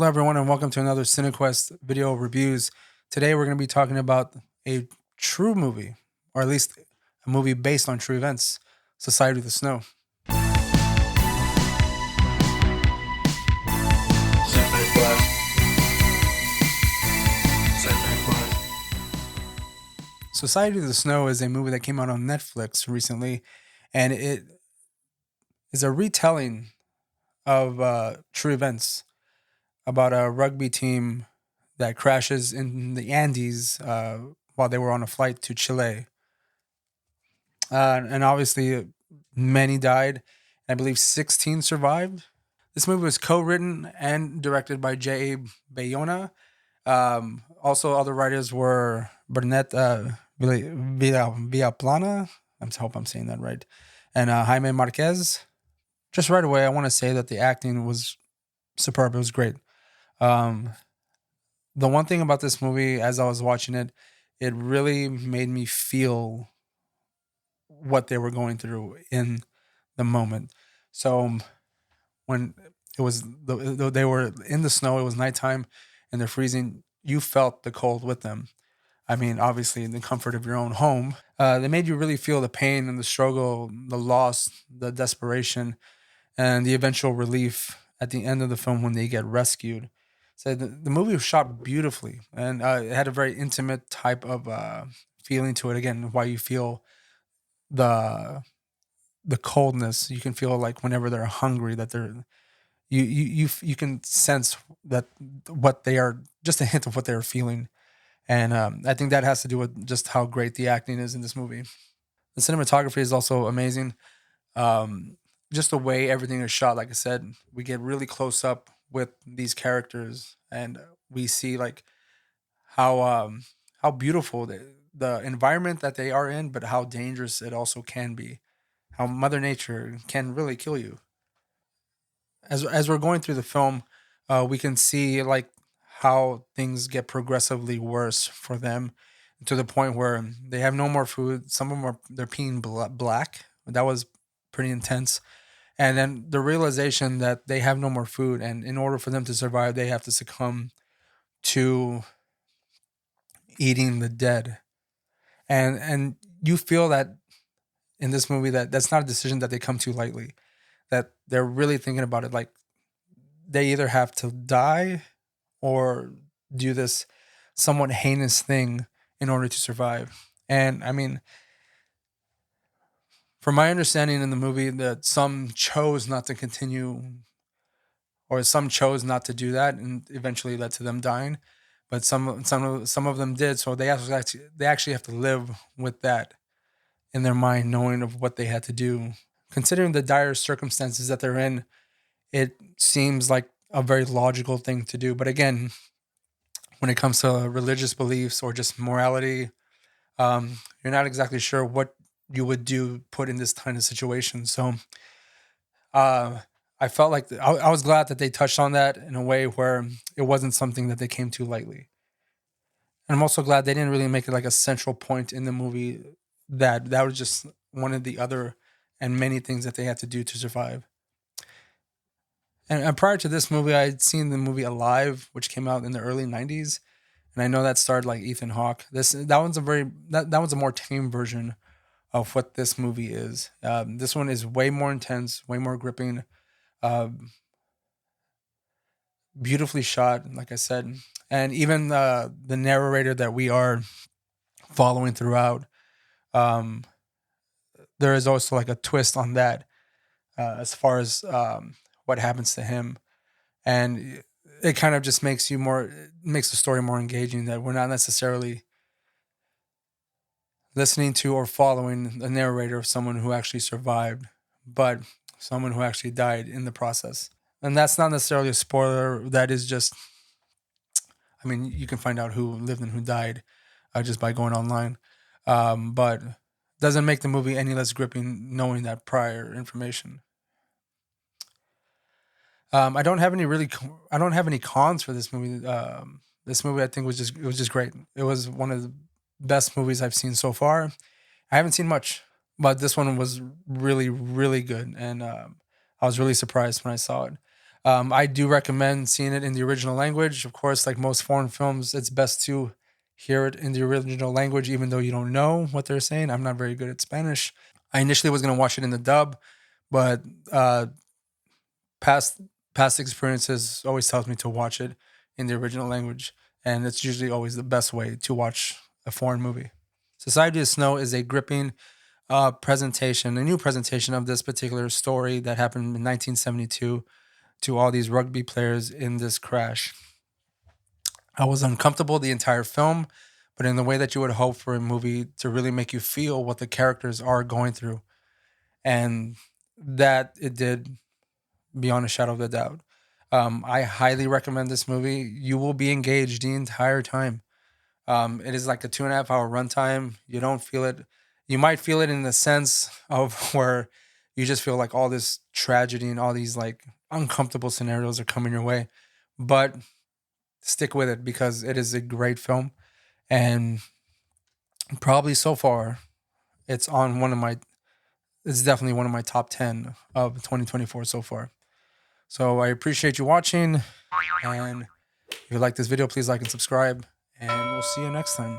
Hello, everyone, and welcome to another CineQuest video reviews. Today, we're going to be talking about a true movie, or at least a movie based on true events, Society of the Snow. Sci-Fi Plus. Sci-Fi Plus. Society of the Snow is a movie that came out on Netflix recently, and it is a retelling of true events about a rugby team that crashes in the Andes while they were on a flight to Chile. And obviously, many died. I believe 16 survived. This movie was co-written and directed by J.A. Bayona. Also, other writers were Burnett Villaplana. I hope I'm saying that right. And Jaime Marquez. Just right away, I want to say that the acting was superb. It was great. Um, the one thing about this movie, as I was watching it, it really made me feel what they were going through in the moment. So when they were in the snow, it was nighttime, and they're freezing. You felt the cold with them. I mean, obviously, in the comfort of your own home, they made you really feel the pain and the struggle, the loss, the desperation, and the eventual relief at the end of the film when they get rescued. So the movie was shot beautifully, and it had a very intimate type of feeling to it. Again, why you feel the the coldness. You can feel like whenever they're hungry, that you can sense that what they are, just a hint of what they're feeling. And I think that has to do with just how great the acting is in this movie. The cinematography is also amazing. Um, just the way everything is shot, like I said, we get really close up with these characters, and we see like how how beautiful the environment that they are in, but how dangerous it also can be. How Mother Nature can really kill you. As we're going through the film, we can see like how things get progressively worse for them, to the point where they have no more food. Some of them are they're peeing black. That was pretty intense. And then the realization that they have no more food, and in order for them to survive, they have to succumb to eating the dead. And you feel that in this movie that that's not a decision that they come to lightly. That they're really thinking about it, like they either have to die or do this somewhat heinous thing in order to survive. And I mean, from my understanding in the movie, that some chose not to continue, or some chose not to do that, and eventually led to them dying. But some of them did, so they actually have to live with that in their mind, knowing of what they had to do. Considering the dire circumstances that they're in, it seems like a very logical thing to do. But again, when it comes to religious beliefs or just morality, you're not exactly sure what you would do put in this kind of situation. So uh, I felt like I was glad that they touched on that in a way where it wasn't something that they came to lightly. And I'm also glad they didn't really make it like a central point in the movie, that was just one of the other and many things that they had to do to survive. And prior to this movie, I had seen the movie Alive, which came out in the early '90s, and I know that starred like Ethan Hawke. That one's a more tame version of what this movie is. This one is way more intense, way more gripping, uh, beautifully shot, like I said, and even the narrator that we are following throughout. Um, there is also like a twist on that, as far as what happens to him, and it kind of just makes the story more engaging, that we're not necessarily listening to or following the narrator of someone who actually survived, but someone who actually died in the process. And that's not necessarily a spoiler. That is just, I mean, you can find out who lived and who died just by going online. But doesn't make the movie any less gripping knowing that prior information. I don't have any cons for this movie. This movie, I think, it was just great. It was one of the best movies I've seen so far. I haven't seen much, but this one was really, really good, and I was really surprised when I saw it. I do recommend seeing it in the original language. Of course, like most foreign films, it's best to hear it in the original language, even though you don't know what they're saying. I'm not very good at Spanish. I initially was going to watch it in the dub, but past past experiences always tells me to watch it in the original language, and it's usually always the best way to watch a foreign movie. Society of Snow is a gripping presentation, a new presentation of this particular story that happened in 1972 to all these rugby players in this crash. I was uncomfortable the entire film, but in the way that you would hope for a movie to really make you feel what the characters are going through. And that it did beyond a shadow of a doubt. I highly recommend this movie. You will be engaged the entire time. It is like a 2.5 hour runtime. You don't feel it. You might feel it in the sense of where you just feel like all this tragedy and all these like uncomfortable scenarios are coming your way. But stick with it because it is a great film. And probably so far, it's on one of my, it's definitely one of my top 10 of 2024 so far. So I appreciate you watching. And if you like this video, please like and subscribe. And we'll see you next time.